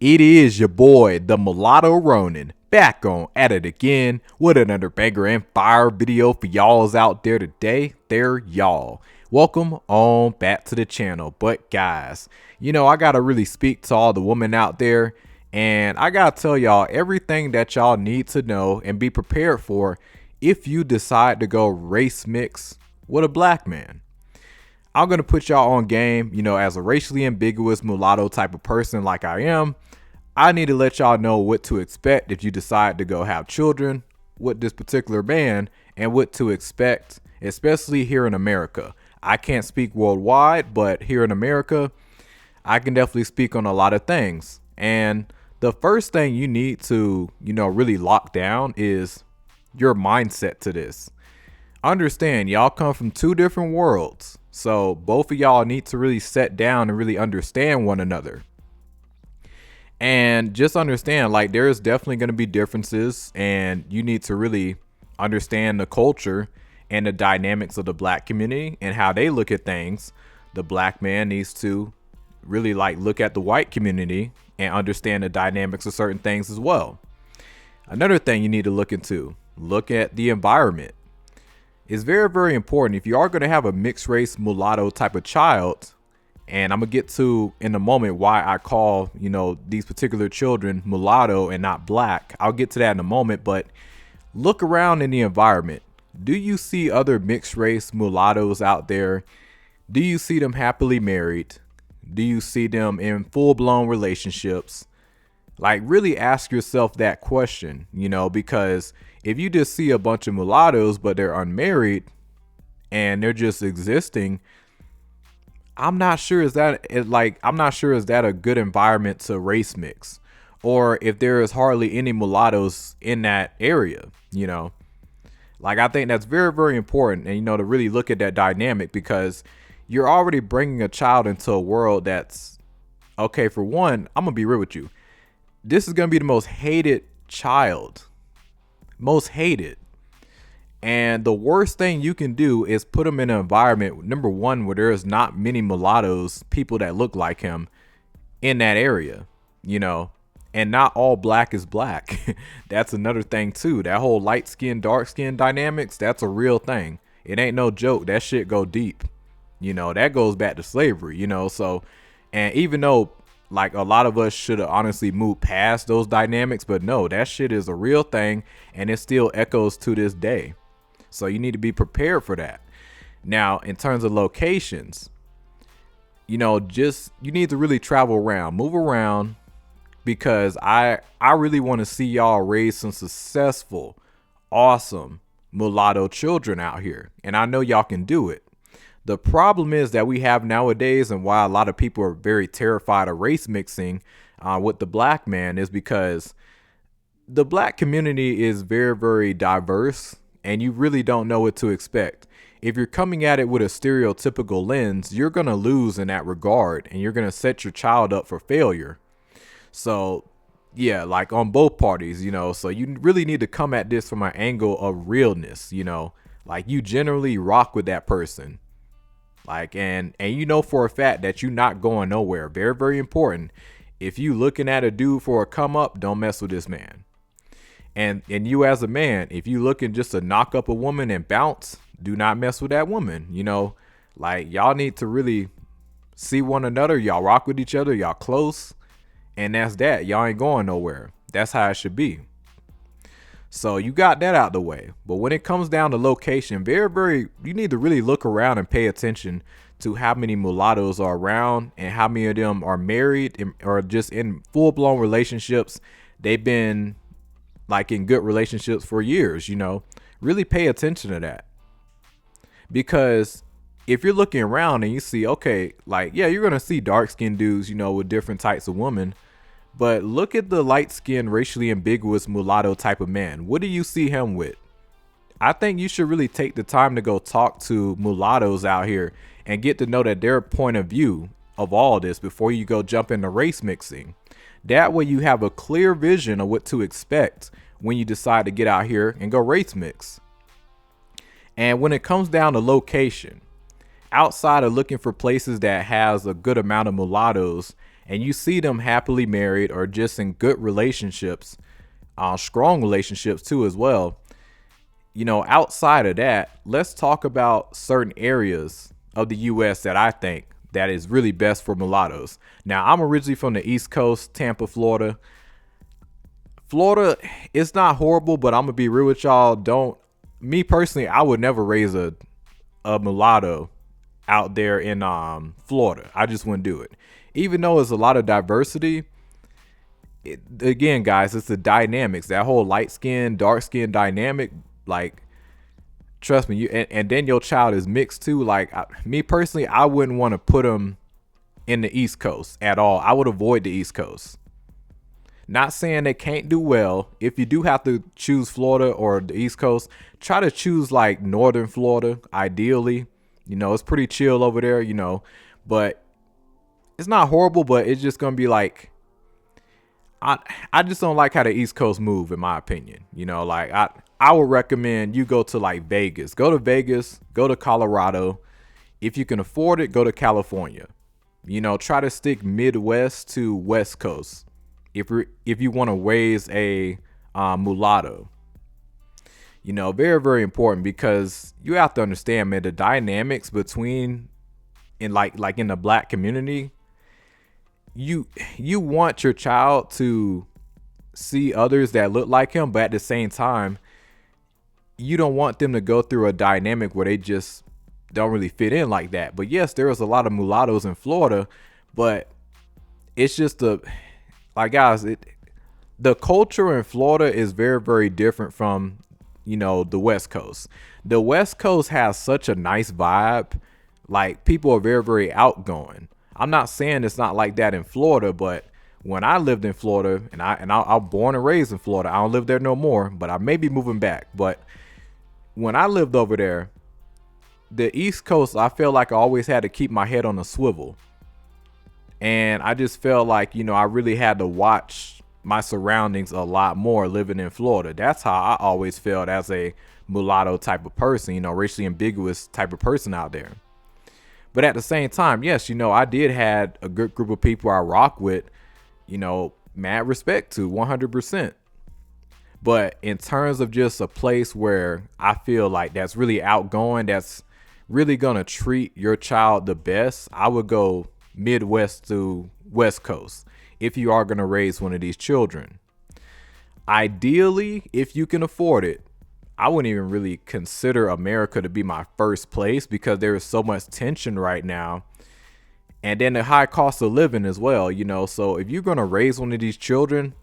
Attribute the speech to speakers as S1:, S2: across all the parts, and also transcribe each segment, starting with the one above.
S1: It is your boy, the Mulatto Ronin, back on at it again with another banger and fire video for y'all's out there today. There, y'all. Welcome on back to the channel. But guys, I gotta really speak to all the women out there, and I gotta tell y'all everything that y'all need to know and be prepared for if you decide to go race mix with a black man. I'm going to put y'all on game, as a racially ambiguous mulatto type of person like I am. I need to let y'all know what to expect if you decide to go have children with this particular man and what to expect, especially here in America. I can't speak worldwide, but here in America, I can definitely speak on a lot of things. And the first thing you need to, really lock down is your mindset to this. Understand, y'all come from two different worlds. So both of y'all need to really sit down and really understand one another. And just understand, like, there's definitely going to be differences, and you need to really understand the culture and the dynamics of the black community and how they look at things. The black man needs to really look at the white community and understand the dynamics of certain things as well. Another thing you need to look at the environment. It's very, very important. If you are going to have a mixed race mulatto type of child, and I'm going to get to in a moment why I call, these particular children mulatto and not black. I'll get to that in a moment, but look around in the environment. Do you see other mixed race mulattoes out there? Do you see them happily married? Do you see them in full-blown relationships? Really ask yourself that question, because if you just see a bunch of mulattoes, but they're unmarried and they're just existing, I'm not sure is that a good environment to race mix, or if there is hardly any mulattoes in that area, I think that's very, very important. And, to really look at that dynamic, because you're already bringing a child into a world that's, okay, for one, I'm going to be real with you. This is going to be the most hated child. Most hated. And the worst thing you can do is put him in an environment, number one, where there is not many mulattoes, people that look like him in that area, and not all black is black. That's another thing too. That whole light skin, dark skin dynamics, that's a real thing. It ain't no joke. That shit go deep. That goes back to slavery, so, and even though a lot of us should have honestly moved past those dynamics, but no, that shit is a real thing, and it still echoes to this day. So you need to be prepared for that. Now, in terms of locations, you need to really travel around, move around, because I really want to see y'all raise some successful, awesome mulatto children out here. And I know y'all can do it. The problem is that we have nowadays, and why a lot of people are very terrified of race mixing with the black man, is because the black community is very, very diverse, and you really don't know what to expect. If you're coming at it with a stereotypical lens, you're going to lose in that regard, and you're going to set your child up for failure. So yeah, on both parties, so you really need to come at this from an angle of realness, you generally rock with that person. And for a fact that you're not going nowhere. Very, very important. If you looking at a dude for a come up, don't mess with this man. And you as a man, if you looking just to knock up a woman and bounce, do not mess with that woman. Y'all need to really see one another. Y'all rock with each other. Y'all close. And that's that. Y'all ain't going nowhere. That's how it should be. So you got that out the way. But when it comes down to location, you need to really look around and pay attention to how many mulattoes are around and how many of them are married or just in full-blown relationships. They've been in good relationships for years, really pay attention to that. Because if you're looking around and you see, okay, you're going to see dark-skinned dudes, with different types of women. But look at the light-skinned, racially ambiguous mulatto type of man. What do you see him with? I think you should really take the time to go talk to mulattoes out here and get to know their point of view of all this before you go jump into race mixing. That way you have a clear vision of what to expect when you decide to get out here and go race mix. And when it comes down to location, outside of looking for places that has a good amount of mulattoes and you see them happily married or just in good relationships, strong relationships too as well. Outside of that, let's talk about certain areas of the U.S. that I think that is really best for mulattoes. Now, I'm originally from the East Coast, Tampa, Florida. Florida, it's not horrible, but I'm gonna be real with y'all. Me personally, I would never raise a mulatto out there in Florida. I just wouldn't do it. Even though there's a lot of diversity, again, guys, it's the dynamics. That whole light skin, dark skin dynamic, like, trust me, and then your child is mixed too. Like, me personally, I wouldn't want to put them in the East Coast at all. I would avoid the East Coast. Not saying they can't do well. If you do have to choose Florida or the East Coast, try to choose like Northern Florida, ideally. It's pretty chill over there, but it's not horrible, but it's just going to be like, I just don't like how the East Coast move, in my opinion. Like, I would recommend you go to like Vegas. Go to Vegas, go to Colorado. If you can afford it, go to California. Try to stick Midwest to West Coast if you want to raise a mulatto. Very, very important, because you have to understand, man, the dynamics between in like in the black community. You want your child to see others that look like him, but at the same time, you don't want them to go through a dynamic where they just don't really fit in like that. But yes, there is a lot of mulattoes in Florida, but it's just guys, the culture in Florida is very, very different from, the West Coast. The West Coast has such a nice vibe. Like, people are very, very outgoing. I'm not saying it's not like that in Florida, but when I lived in Florida, and I'm born and raised in Florida, I don't live there no more, but I may be moving back. But when I lived over there, the East Coast, I felt like I always had to keep my head on a swivel. And I just felt like, I really had to watch my surroundings a lot more living in Florida. That's how I always felt as a mulatto type of person, racially ambiguous type of person out there. But at the same time, yes, I did had a good group of people I rock with, mad respect to 100%. But in terms of just a place where I feel like that's really outgoing, that's really going to treat your child the best, I would go Midwest to West Coast if you are going to raise one of these children. Ideally, if you can afford it, I wouldn't even really consider America to be my first place, because there is so much tension right now. And then the high cost of living as well, So if you're going to raise one of these children,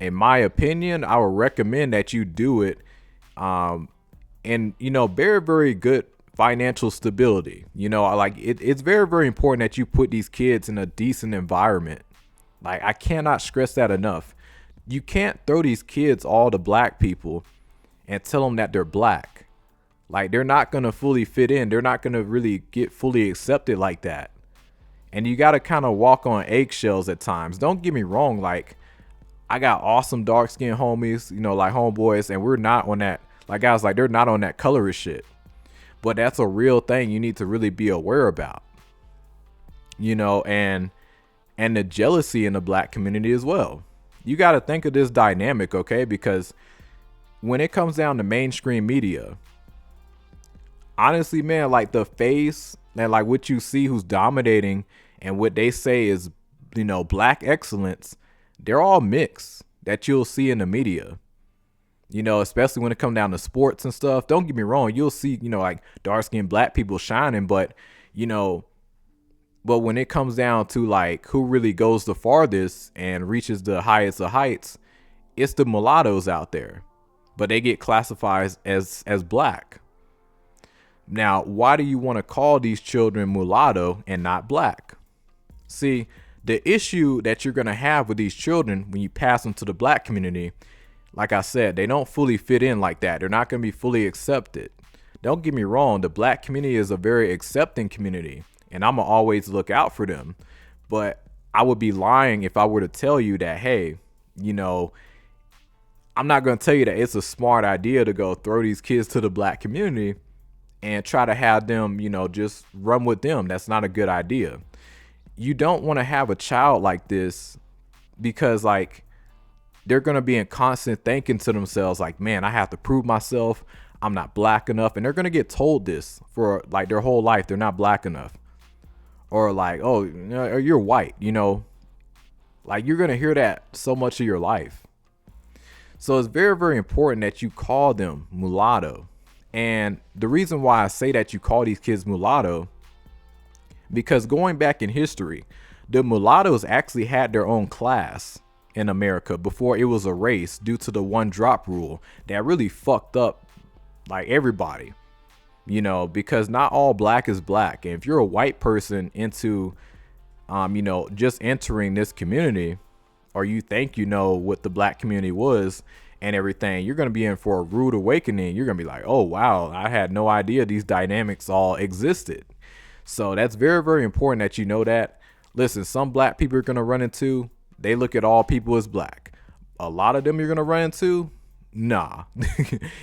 S1: in my opinion, I would recommend that you do it. And, very, very good financial stability. It's very, very important that you put these kids in a decent environment. Like, I cannot stress that enough. You can't throw these kids all to black people and tell them that they're black. Like, they're not going to fully fit in. They're not going to really get fully accepted like that. And you got to kind of walk on eggshells at times. Don't get me wrong. Like, I got awesome dark skinned homies, like homeboys, and we're not on that. Like, guys, like, they're not on that colorist shit. But that's a real thing you need to really be aware about. And the jealousy in the black community as well. You got to think of this dynamic, okay? Because when it comes down to mainstream media, honestly, man, like, the face and like what you see who's dominating and what they say is, black excellence, they're all mixed that you'll see in the media. Especially when it comes down to sports and stuff. Don't get me wrong, you'll see, like, dark-skinned black people shining, but when it comes down to like who really goes the farthest and reaches the highest of heights, it's the mulattoes out there, but they get classified as black. Now, why do you want to call these children mulatto and not black? See, the issue that you're going to have with these children when you pass them to the black community, like I said, they don't fully fit in like that. They're not going to be fully accepted. Don't get me wrong, the black community is a very accepting community, and I'm going to always look out for them. But I would be lying if I were to tell you that, hey, I'm not going to tell you that it's a smart idea to go throw these kids to the black community and try to have them, just run with them. That's not a good idea. you don't want to have a child like this, because like they're going to be in constant thinking to themselves like, man, I have to prove myself, I'm not black enough. And they're going to get told this for like their whole life, they're not black enough. Or like, oh, you're white, like you're going to hear that so much of your life. So it's very, very important that you call them mulatto. And the reason why I say that you call these kids mulatto, because going back in history, the mulattoes actually had their own class in America before it was a race, due to the one drop rule that really fucked up like everybody, because not all black is black. And if you're a white person into, just entering this community, or you think you know what the black community was and everything, you're going to be in for a rude awakening. You're going to be like, oh, wow, I had no idea these dynamics all existed. So that's very, very important that you know that. Listen, some black people are going to run into, they look at all people as black. A lot of them you're going to run into, nah.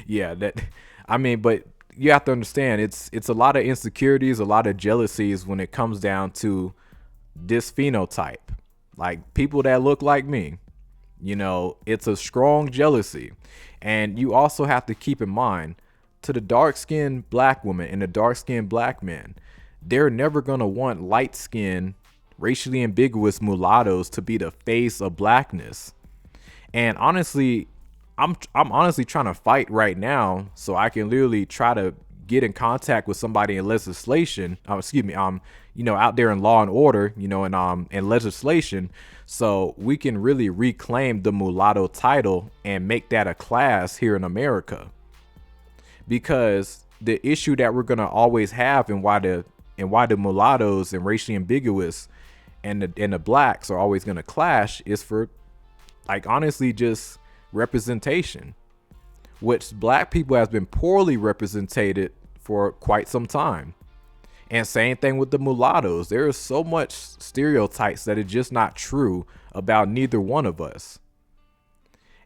S1: Yeah, but you have to understand, it's a lot of insecurities, a lot of jealousies when it comes down to this phenotype. Like people that look like me, it's a strong jealousy. And you also have to keep in mind, to the dark-skinned black woman and the dark-skinned black man, they're never going to want light-skinned, racially ambiguous mulattoes to be the face of blackness. And honestly, I'm honestly trying to fight right now so I can literally try to get in contact with somebody in legislation, out there in law and order, in legislation, so we can really reclaim the mulatto title and make that a class here in America. Because the issue that we're gonna always have, and why the mulattoes and racially ambiguous and the blacks are always gonna clash, is for, like, honestly, just representation, which black people has been poorly represented for quite some time. And same thing with the mulattoes. There is so much stereotypes that are just not true about neither one of us.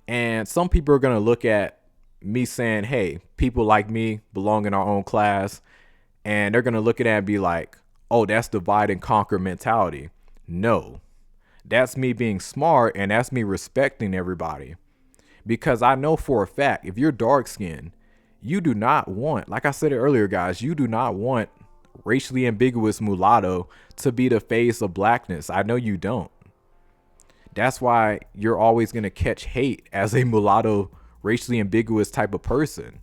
S1: And some people are going to look at me saying, hey, people like me belong in our own class, and they're going to look at it and be like, oh, that's divide and conquer mentality. No, that's me being smart, and that's me respecting everybody. Because I know for a fact, if you're dark skinned, you do not want, like I said earlier, guys, you do not want racially ambiguous mulatto to be the face of blackness. I know you don't. That's why you're always going to catch hate as a mulatto, racially ambiguous type of person.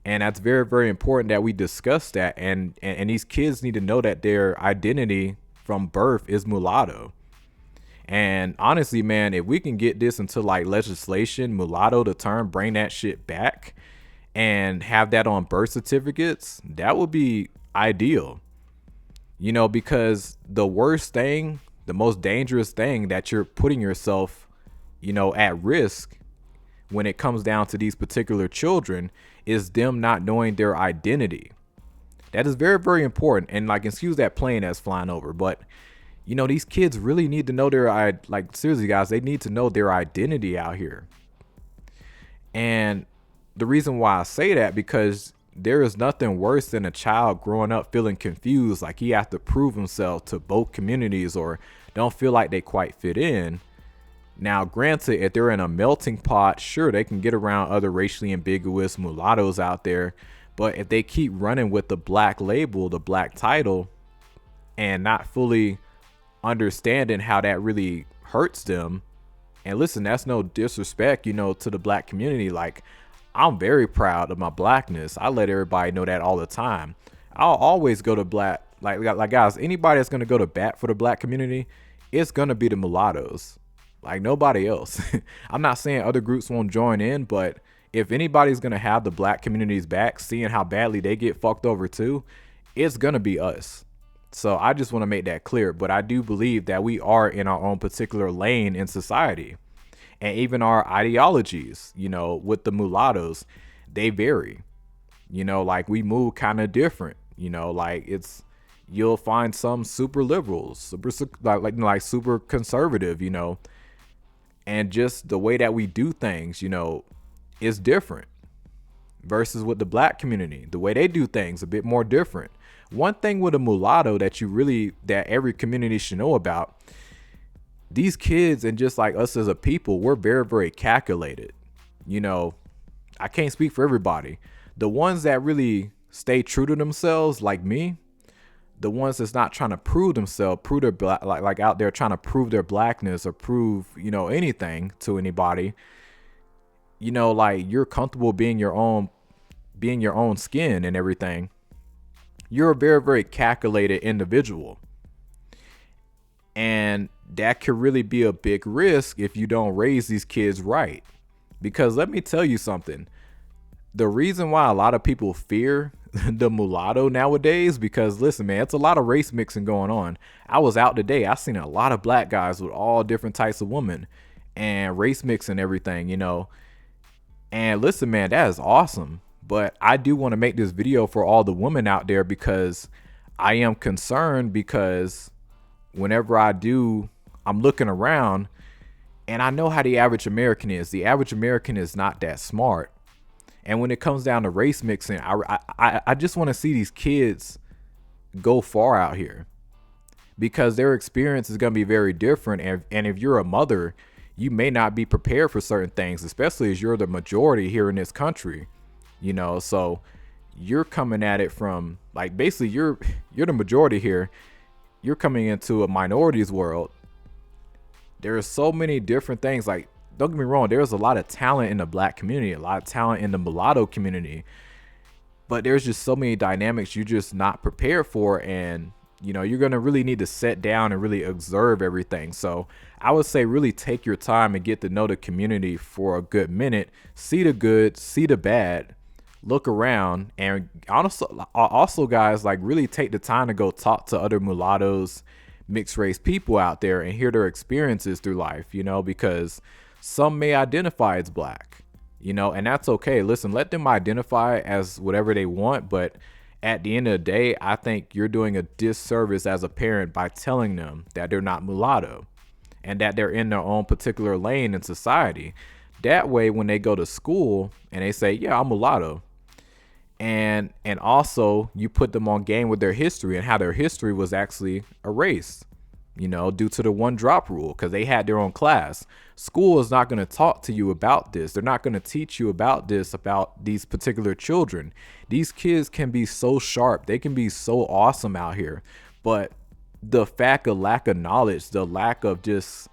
S1: And that's very, very important that we discuss that. And these kids need to know that their identity from birth is mulatto. And honestly, man, if we can get this into like legislation, mulatto, the term, bring that shit back and have that on birth certificates, that would be ideal. Because the worst thing, the most dangerous thing that you're putting yourself, at risk when it comes down to these particular children is them not knowing their identity. That is very, very important. And like, excuse that plane that's flying over, but these kids really need to know like, seriously, guys, they need to know their identity out here. And the reason why I say that, because there is nothing worse than a child growing up feeling confused, like he has to prove himself to both communities, or don't feel like they quite fit in. Now, granted, if they're in a melting pot, sure, they can get around other racially ambiguous mulattoes out there. But if they keep running with the black label, the black title, and not fully understanding how that really hurts them. And listen, that's no disrespect, to the black community. Like, I'm very proud of my blackness. I let everybody know that all the time. I'll always go to black, like guys, anybody that's going to go to bat for the black community, it's going to be the mulattoes, like nobody else. I'm not saying other groups won't join in, but if anybody's going to have the black community's back, seeing how badly they get fucked over too, it's going to be us. So I just want to make that clear. But I do believe that we are in our own particular lane in society. And even our ideologies, with the mulattoes, they vary. Like we move kind of different. Like you'll find some super liberals, super like super conservative, and just the way that we do things, is different versus with the black community. The way they do things a bit more different. One thing with a mulatto that every community should know about, these kids and just like us as a people, we're very, very calculated. You know, I can't speak for everybody. The ones that really stay true to themselves, like me, the ones that's not trying to prove themselves, prove their black, like out there trying to prove their blackness or prove, anything to anybody, like you're comfortable being your own skin and everything. You're a very, very calculated individual. And that could really be a big risk if you don't raise these kids right. Because let me tell you something. The reason why a lot of people fear the mulatto nowadays, because listen, man, it's a lot of race mixing going on. I was out today. I seen a lot of black guys with all different types of women and race mixing everything. And listen, man, that is awesome. But I do want to make this video for all the women out there because I am concerned because whenever I'm looking around and I know how the average American is. The average American is not that smart. And when it comes down to race mixing, I just want to see these kids go far out here because their experience is going to be very different. And if you're a mother, you may not be prepared for certain things, especially as you're the majority here in this country, so you're coming at it from like, basically you're the majority here. You're coming into a minorities world. There are so many different things. Like, don't get me wrong, there's a lot of talent in the black community, a lot of talent in the mulatto community, but there's just so many dynamics you're just not prepared for. And, you're going to really need to sit down and really observe everything. So I would say really take your time and get to know the community for a good minute, see the good, see the bad, look around, and also guys, like really take the time to go talk to other mulattoes, mixed race people out there and hear their experiences through life, because some may identify as black, and that's okay. Listen, let them identify as whatever they want. But at the end of the day, I think you're doing a disservice as a parent by telling them that they're not mulatto and that they're in their own particular lane in society. That way, when they go to school and they say, yeah, I'm mulatto, and also you put them on game with their history and how their history was actually erased, due to the one drop rule, because they had their own class. School is not going to talk to you about this. They're not going to teach you about this, about these particular children. These kids can be so sharp. They can be so awesome out here. But the lack of knowledge, the lack of just,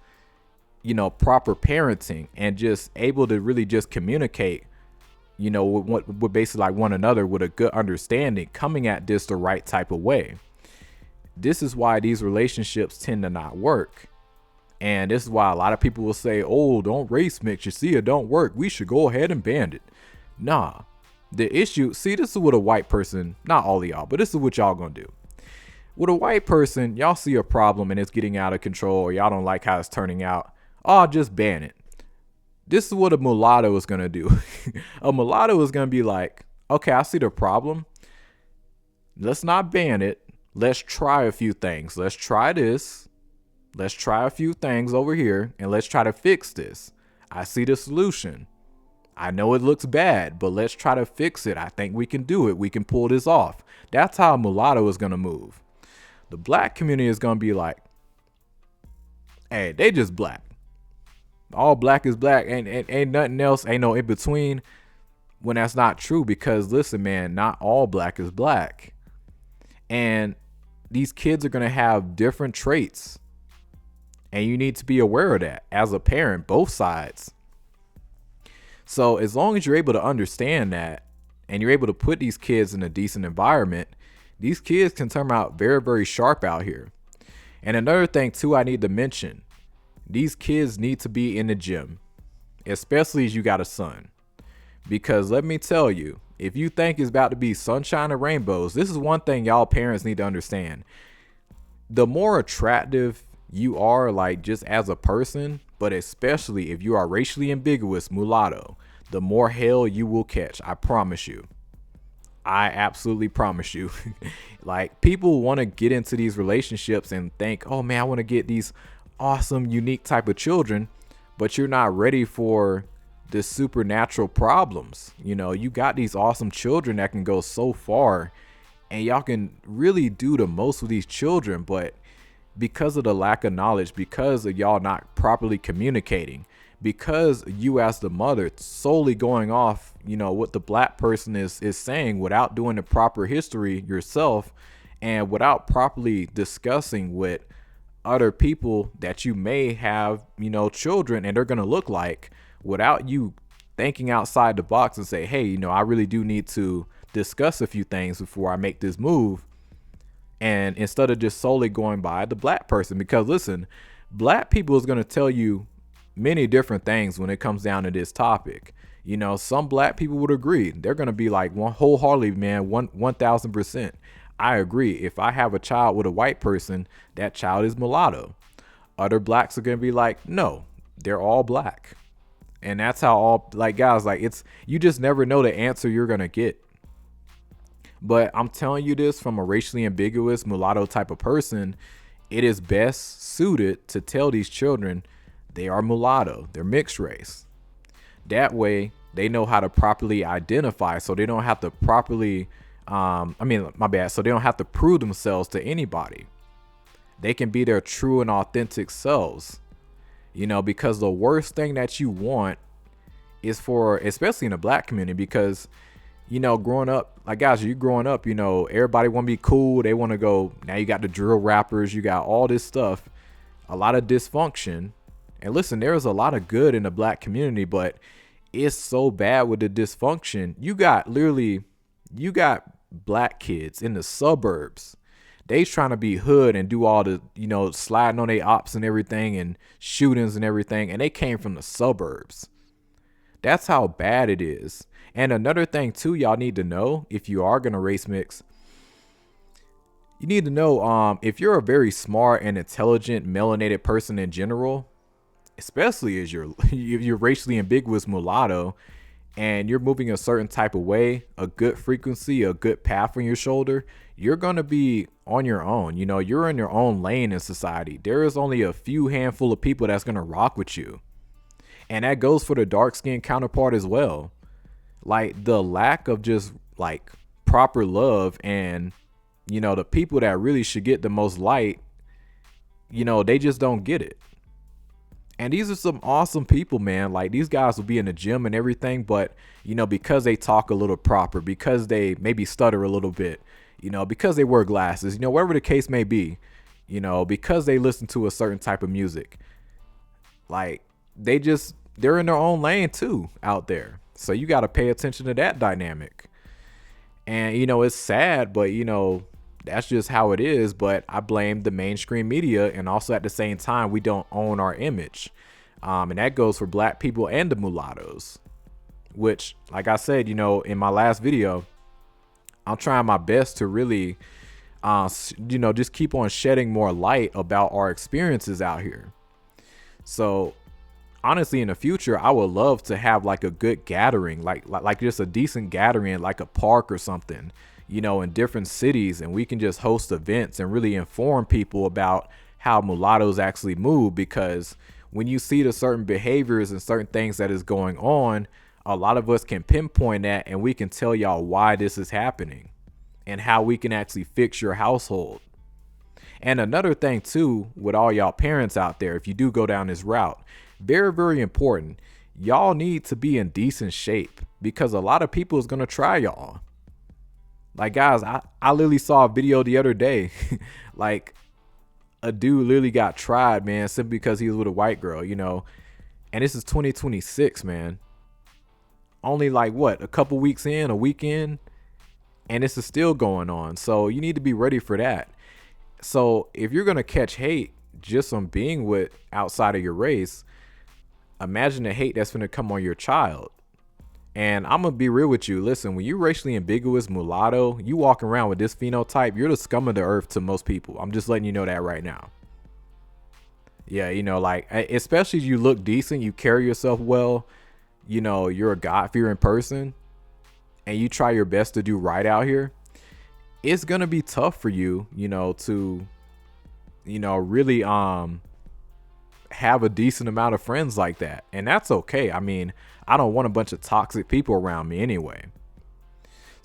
S1: proper parenting and just able to really just communicate, with basically like one another with a good understanding, coming at this the right type of way. This is why these relationships tend to not work. And this is why a lot of people will say, oh, don't race mix. You see, it don't work. We should go ahead and ban it. Nah, the issue, see, this is what a white person, not all of y'all, but this is what y'all gonna do. With a white person, y'all see a problem and it's getting out of control, or y'all don't like how it's turning out. Oh, just ban it. This is what a mulatto is gonna do. A mulatto is gonna be like, okay, I see the problem. Let's not ban it. Let's try a few things. Let's try this. Let's try a few things over here and let's try to fix this. I see the solution. I know it looks bad, but let's try to fix it. I think we can do it. We can pull this off. That's how a mulatto is going to move. The black community is going to be like, hey, they just black. All black is black. Ain't nothing else. Ain't no in between. When that's not true, because listen, man, not all black is black. And these kids are going to have different traits. And you need to be aware of that as a parent, both sides. So as long as you're able to understand that and you're able to put these kids in a decent environment, these kids can turn out very, very sharp out here. And another thing too, I need to mention, these kids need to be in the gym, especially as you got a son. Because let me tell you, if you think it's about to be sunshine and rainbows, this is one thing y'all parents need to understand. The more attractive you are, like just as a person, but especially if you are racially ambiguous mulatto, the more hell you will catch. I promise you. I absolutely promise you. Like, people want to get into these relationships and think, oh man, I want to get these awesome, unique type of children, but you're not ready for the supernatural problems. You got these awesome children that can go so far and y'all can really do the most with these children. But because of the lack of knowledge, because of y'all not properly communicating, because you as the mother solely going off, what the black person is saying without doing the proper history yourself, and without properly discussing with other people that you may have, children and they're going to look like, without you thinking outside the box and say, hey, I really do need to discuss a few things before I make this move. And instead of just solely going by the black person, because listen, black people is going to tell you many different things when it comes down to this topic. Some black people would agree. They're going to be like wholeheartedly, man, 1,000%. I agree. If I have a child with a white person, that child is mulatto. Other blacks are going to be like, no, they're all black. And that's how all, like, guys, like, it's, you just never know the answer you're going to get. But I'm telling you this from a racially ambiguous mulatto type of person. It is best suited to tell these children they are mulatto, they're mixed race. That way they know how to properly identify, so they don't have to properly, so they don't have to prove themselves to anybody. They can be their true and authentic selves, because the worst thing that you want is for, especially in the black community, because growing up, like, guys, you growing up, everybody want to be cool. They want to go. Now you got the drill rappers. You got all this stuff, a lot of dysfunction. And listen, there is a lot of good in the black community, but it's so bad with the dysfunction. You got black kids in the suburbs. They trying to be hood and do all the, sliding on their ops and everything and shootings and everything. And they came from the suburbs. That's how bad it is. And another thing too, y'all need to know, if you are going to race mix, you need to know, if you're a very smart and intelligent melanated person in general, especially as you're racially ambiguous mulatto and you're moving a certain type of way, a good frequency, a good path on your shoulder, you're going to be on your own. You're in your own lane in society. There is only a few handful of people that's going to rock with you. And that goes for the dark skinned counterpart as well. Like, the lack of just like proper love and, the people that really should get the most light, they just don't get it. And these are some awesome people, man. Like, these guys will be in the gym and everything, but, because they talk a little proper, because they maybe stutter a little bit, because they wear glasses, whatever the case may be, because they listen to a certain type of music, like, they're in their own lane too out there. So you got to pay attention to that dynamic. And, it's sad, but, that's just how it is. But I blame the mainstream media. And also at the same time, we don't own our image. And that goes for black people and the mulattoes, which, like I said, in my last video, I'm trying my best to really, just keep on shedding more light about our experiences out here. So honestly, in the future, I would love to have like a good gathering, like just a decent gathering, like a park or something, in different cities, and we can just host events and really inform people about how mulattoes actually move. Because when you see the certain behaviors and certain things that is going on, a lot of us can pinpoint that, and we can tell y'all why this is happening and how we can actually fix your household. And another thing too, with all y'all parents out there, if you do go down this route, very, very important, y'all need to be in decent shape, because a lot of people is going to try y'all. Like, guys, I literally saw a video the other day, like, a dude literally got tried, man, simply because he was with a white girl, and this is 2026, man. Only like what, a couple weeks in, a weekend, and this is still going on. So you need to be ready for that. So if you're going to catch hate just on being with outside of your race, imagine the hate that's going to come on your child. And I'm going to be real with you. Listen, when you're racially ambiguous mulatto, you walk around with this phenotype, you're the scum of the earth to most people. I'm just letting you know that right now. Yeah, like, especially if you look decent, you carry yourself well, you're a God-fearing person, and you try your best to do right out here, it's going to be tough for you, to, really have a decent amount of friends like that. And that's okay. I mean, I don't want a bunch of toxic people around me anyway.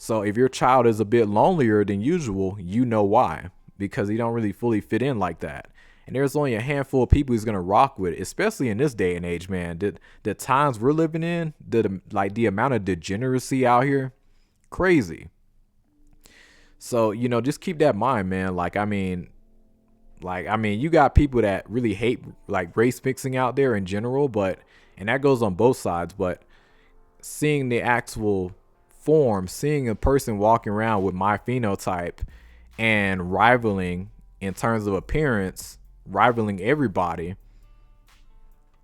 S1: So if your child is a bit lonelier than usual, you know why, because he don't really fully fit in like that. And there's only a handful of people he's gonna rock with, especially in this day and age, man. The times we're living in, the amount of degeneracy out here, crazy. So just keep that in mind, man. You got people that really hate like race mixing out there in general, but and that goes on both sides. But seeing the actual form, seeing a person walking around with my phenotype and rivaling in terms of appearance, rivaling everybody,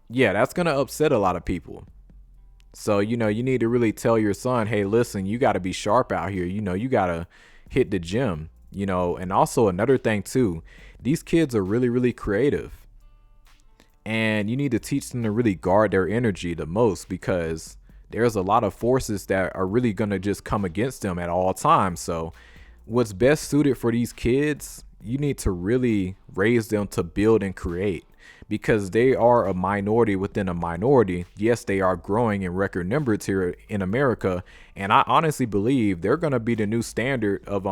S1: yeah, that's gonna upset a lot of people. So you need to really tell your son, hey, listen, you got to be sharp out here. You got to hit the gym. And also another thing too, these kids are really, really creative, and you need to teach them to really guard their energy the most, because there's a lot of forces that are really going to just come against them at all times. So what's best suited for these kids, you need to really raise them to build and create, because they are a minority within a minority. Yes, they are growing in record numbers here in America, and I honestly believe they're going to be the new standard of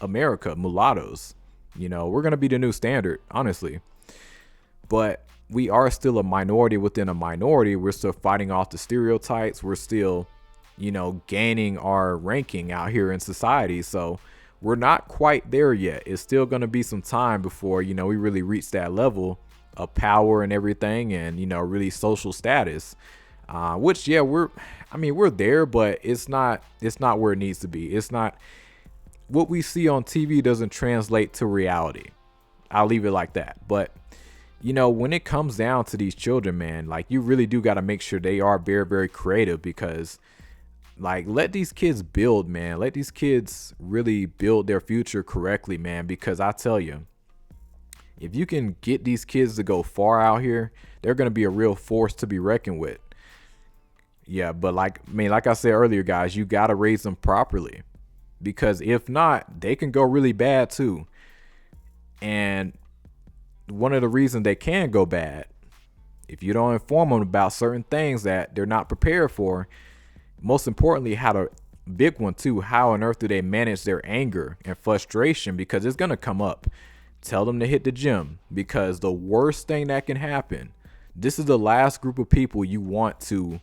S1: America, mulattoes. We're going to be the new standard, honestly. But we are still a minority within a minority. We're still fighting off the stereotypes. We're still, gaining our ranking out here in society. So we're not quite there yet. It's still going to be some time before, we really reach that level of power and everything, and, really social status. Which, yeah, we're there, but it's not where it needs to be. It's not what we see on TV doesn't translate to reality. I'll leave it like that. But when it comes down to these children, man, like, you really do got to make sure they are very, very creative, because like, let these kids build, man. Let these kids really build their future correctly, man, because I tell you, if you can get these kids to go far out here, they're going to be a real force to be reckoned with. Yeah, but like I said earlier, guys, you got to raise them properly, because if not, they can go really bad too. And one of the reasons they can go bad, if you don't inform them about certain things that they're not prepared for, most importantly, big one too, how on earth do they manage their anger and frustration, because it's going to come up. Tell them to hit the gym, because the worst thing that can happen, this is the last group of people you want to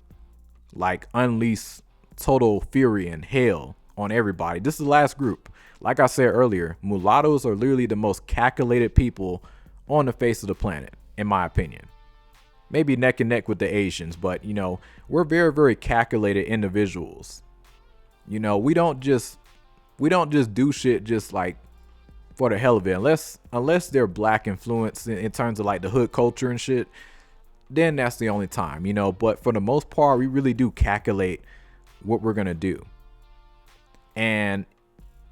S1: like unleash total fury and hell on everybody. This is the last group. Like I said earlier, mulattoes are literally the most calculated people on the face of the planet, in my opinion. Maybe neck and neck with the Asians, but we're very, very calculated individuals. We don't just do shit just like for the hell of it, unless they're black influence in terms of like the hood culture and shit. Then that's the only time, but for the most part, we really do calculate what we're gonna do. And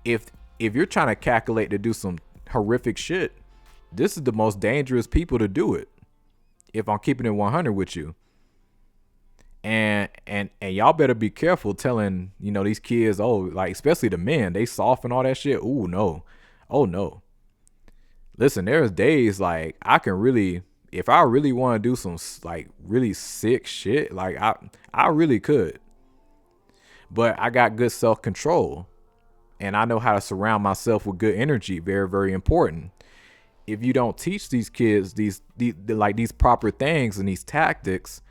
S1: if you're trying to calculate to do some horrific shit, this is the most dangerous people to do it, if I'm keeping it 100 with you. And y'all better be careful telling, these kids, oh, like, especially the men, they soft and all that shit. Ooh, no. Oh, no. Listen, there's days like I can really, if I really want to do some like really sick shit, like I really could. But I got good self-control, and I know how to surround myself with good energy. Very, very important. If you don't teach these kids these proper things and these tactics,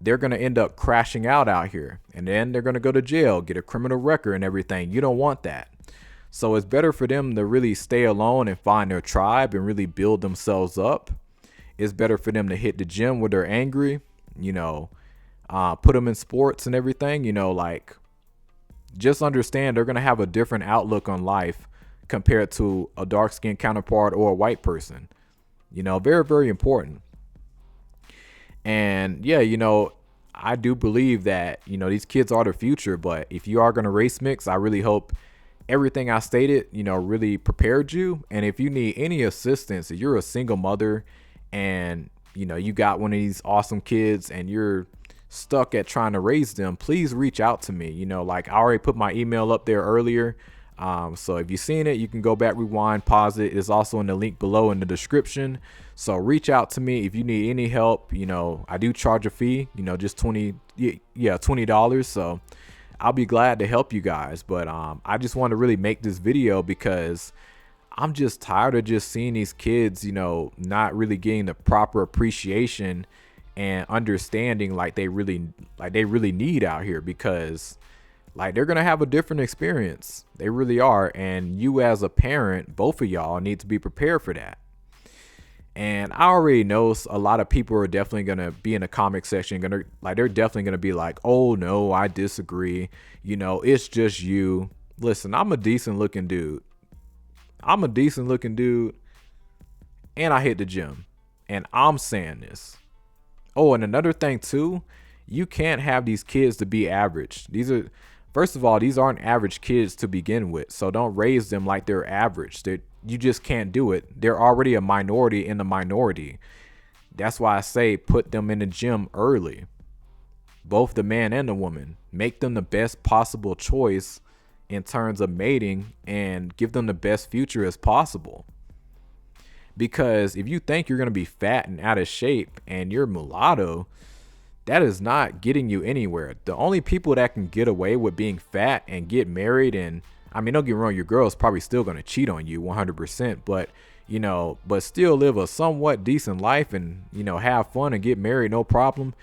S1: they're going to end up crashing out here, and then they're going to go to jail, get a criminal record and everything. You don't want that. So it's better for them to really stay alone and find their tribe and really build themselves up. It's better for them to hit the gym when they're angry, put them in sports and everything, like, just understand they're going to have a different outlook on life compared to a dark-skinned counterpart or a white person. Very, very important. And yeah, I do believe that, these kids are the future, but if you are going to race mix, I really hope everything I stated, really prepared you. And if you need any assistance, if you're a single mother and, you got one of these awesome kids and you're stuck at trying to raise them, please reach out to me. Like, I already put my email up there earlier. So if you've seen it, you can go back, rewind, pause it. It's also in the link below in the description. So reach out to me if you need any help. I do charge a fee, just $20. So I'll be glad to help you guys. But I just want to really make this video because I'm just tired of just seeing these kids, not really getting the proper appreciation and understanding like they really need out here, because like they're gonna have a different experience. They really are. And you as a parent, both of y'all need to be prepared for that. And I already know a lot of people are definitely gonna be in the comic section, they're definitely gonna be like, oh no, I disagree. It's just you. Listen, I'm a decent looking dude. And I hit the gym. And I'm saying this. Oh, and another thing too, you can't have these kids to be average. First of all, these aren't average kids to begin with. So don't raise them like they're average. You just can't do it. They're already a minority in the minority. That's why I say put them in the gym early. Both the man and the woman. Make them the best possible choice in terms of mating and give them the best future as possible. Because if you think you're going to be fat and out of shape and you're mulatto, that is not getting you anywhere. The only people that can get away with being fat and get married, and I mean, don't get me wrong, your girl's probably still going to cheat on you 100%, but still live a somewhat decent life and, have fun and get married, no problem.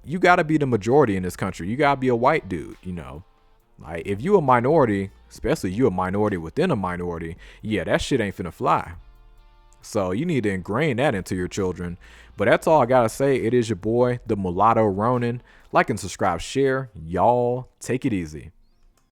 S1: You got to be the majority in this country. You got to be a white dude, Like if you a minority, especially you a minority within a minority, yeah, that shit ain't finna fly. So you need to ingrain that into your children. But that's all I gotta say. It is your boy, the Mulatto Ronin. Like and subscribe, share. Y'all take it easy.